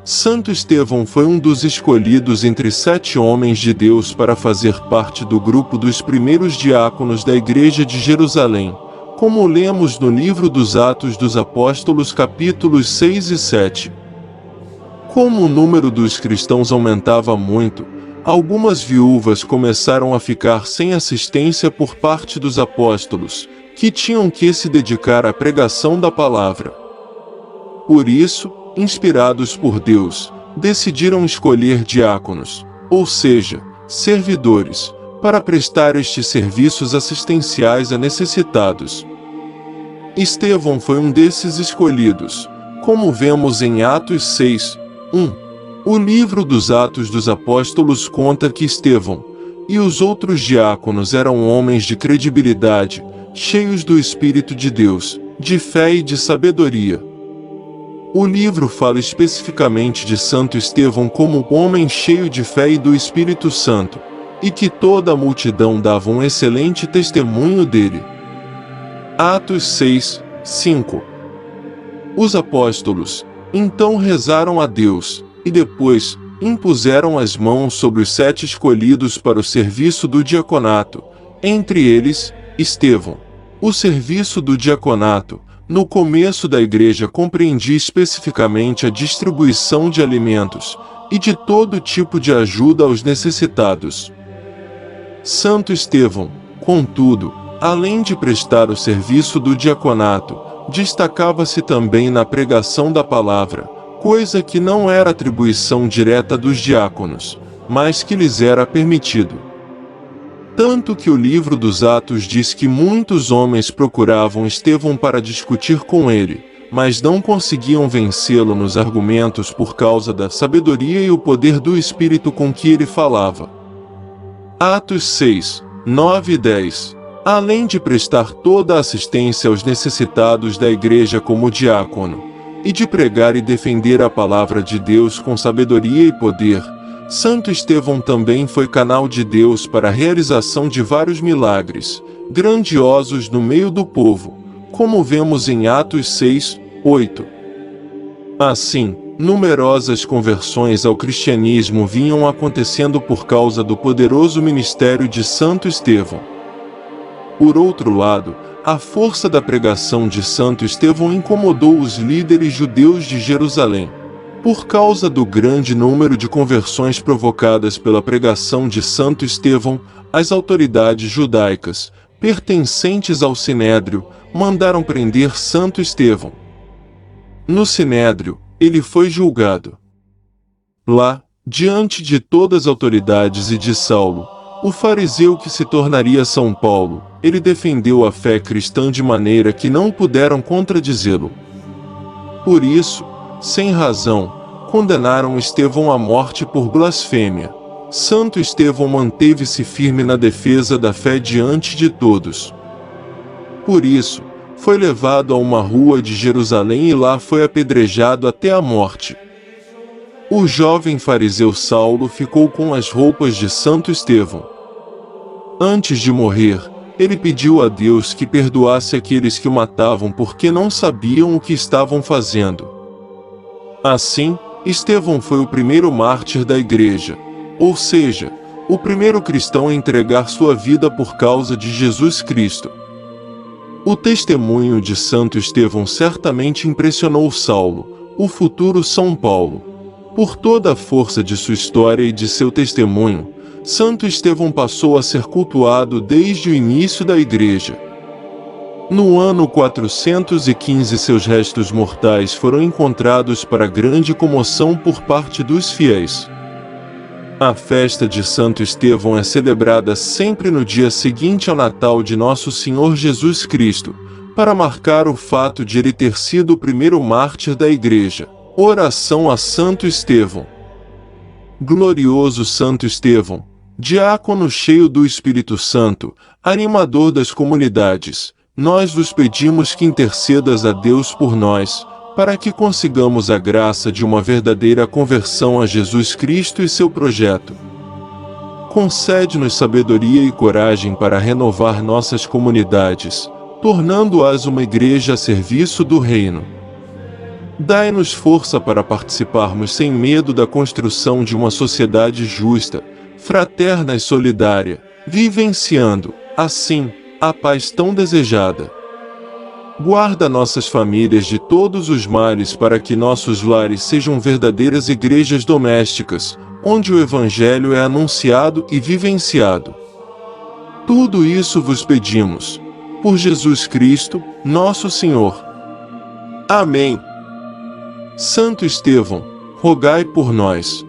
Santo Estevão foi um dos escolhidos entre 7 homens de Deus para fazer parte do grupo dos primeiros diáconos da Igreja de Jerusalém, como lemos no livro dos Atos dos Apóstolos capítulos 6 e 7. Como o número dos cristãos aumentava muito, algumas viúvas começaram a ficar sem assistência por parte dos apóstolos, que tinham que se dedicar à pregação da palavra. Por isso, inspirados por Deus, decidiram escolher diáconos, ou seja, servidores, para prestar estes serviços assistenciais a necessitados. Estevão foi um desses escolhidos, como vemos em Atos 6, 1. O livro dos Atos dos Apóstolos conta que Estevão e os outros diáconos eram homens de credibilidade, cheios do Espírito de Deus, de fé e de sabedoria. O livro fala especificamente de Santo Estevão como um homem cheio de fé e do Espírito Santo, e que toda a multidão dava um excelente testemunho dele. Atos 6, 5. Os apóstolos, então rezaram a Deus, e depois, impuseram as mãos sobre os 7 escolhidos para o serviço do diaconato, entre eles, Estevão. O serviço do diaconato, no começo da igreja compreendia especificamente a distribuição de alimentos e de todo tipo de ajuda aos necessitados. Santo Estevão, contudo, além de prestar o serviço do diaconato, destacava-se também na pregação da palavra, coisa que não era atribuição direta dos diáconos, mas que lhes era permitido. Tanto que o livro dos Atos diz que muitos homens procuravam Estevão para discutir com ele, mas não conseguiam vencê-lo nos argumentos por causa da sabedoria e o poder do Espírito com que ele falava. Atos 6, 9 e 10. Além de prestar toda a assistência aos necessitados da igreja como diácono, e de pregar e defender a palavra de Deus com sabedoria e poder, Santo Estevão também foi canal de Deus para a realização de vários milagres, grandiosos no meio do povo, como vemos em Atos 6, 8. Assim, numerosas conversões ao cristianismo vinham acontecendo por causa do poderoso ministério de Santo Estevão. Por outro lado, a força da pregação de Santo Estevão incomodou os líderes judeus de Jerusalém. Por causa do grande número de conversões provocadas pela pregação de Santo Estevão, as autoridades judaicas, pertencentes ao Sinédrio, mandaram prender Santo Estevão. No Sinédrio, ele foi julgado. Lá, diante de todas as autoridades e de Saulo, o fariseu que se tornaria São Paulo, ele defendeu a fé cristã de maneira que não puderam contradizê-lo. Por isso, sem razão, condenaram Estevão à morte por blasfêmia. Santo Estevão manteve-se firme na defesa da fé diante de todos. Por isso, foi levado a uma rua de Jerusalém e lá foi apedrejado até a morte. O jovem fariseu Saulo ficou com as roupas de Santo Estevão. Antes de morrer, ele pediu a Deus que perdoasse aqueles que o matavam porque não sabiam o que estavam fazendo. Assim, Estevão foi o primeiro mártir da igreja, ou seja, o primeiro cristão a entregar sua vida por causa de Jesus Cristo. O testemunho de Santo Estevão certamente impressionou Saulo, o futuro São Paulo. Por toda a força de sua história e de seu testemunho, Santo Estevão passou a ser cultuado desde o início da igreja. No ano 415 seus restos mortais foram encontrados para grande comoção por parte dos fiéis. A festa de Santo Estevão é celebrada sempre no dia seguinte ao Natal de Nosso Senhor Jesus Cristo, para marcar o fato de ele ter sido o primeiro mártir da igreja. Oração a Santo Estevão. Glorioso Santo Estevão, diácono cheio do Espírito Santo, animador das comunidades, nós vos pedimos que intercedas a Deus por nós, para que consigamos a graça de uma verdadeira conversão a Jesus Cristo e seu projeto. Concede-nos sabedoria e coragem para renovar nossas comunidades, tornando-as uma igreja a serviço do Reino. Dai-nos força para participarmos sem medo da construção de uma sociedade justa, fraterna e solidária, vivenciando, assim, a paz tão desejada. Guarda nossas famílias de todos os males para que nossos lares sejam verdadeiras igrejas domésticas, onde o Evangelho é anunciado e vivenciado. Tudo isso vos pedimos, por Jesus Cristo, nosso Senhor. Amém. Santo Estevão, rogai por nós.